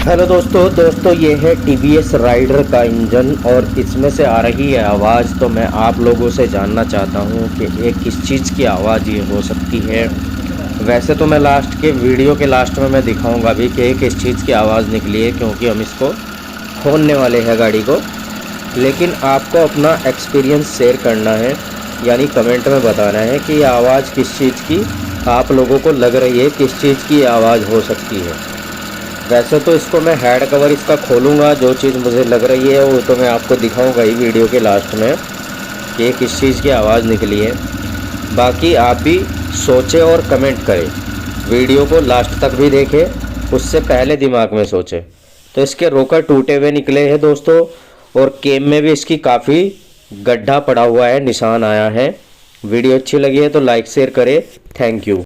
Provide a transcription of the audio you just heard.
Hello दोस्तों ये है टीवीएस राइडर का इंजन और इसमें से आ रही है आवाज़। तो मैं आप लोगों से जानना चाहता हूँ कि ये किस चीज़ की आवाज़ ये हो सकती है। वैसे तो मैं वीडियो के लास्ट में मैं दिखाऊंगा भी कि ये किस चीज़ की आवाज़ निकली है, क्योंकि हम इसको खोलने वाले हैं गाड़ी को। लेकिन आपको अपना एक्सपीरियंस शेयर करना है, यानी कमेंट में बताना है कि ये आवाज़ किस चीज़ की आप लोगों को लग रही है, किस चीज़ की आवाज़ हो सकती है। वैसे तो इसको मैं हेड कवर इसका खोलूँगा, जो चीज़ मुझे लग रही है वो तो मैं आपको दिखाऊंगा ही वीडियो के लास्ट में कि ये किस चीज़ की आवाज़ निकली है। बाकी आप भी सोचें और कमेंट करें, वीडियो को लास्ट तक भी देखें, उससे पहले दिमाग में सोचें। तो इसके रोकर टूटे हुए निकले हैं दोस्तों, और केम में भी इसकी काफ़ी गड्ढा पड़ा हुआ है, निशान आया है। वीडियो अच्छी लगी है तो लाइक शेयर करें। Thank you.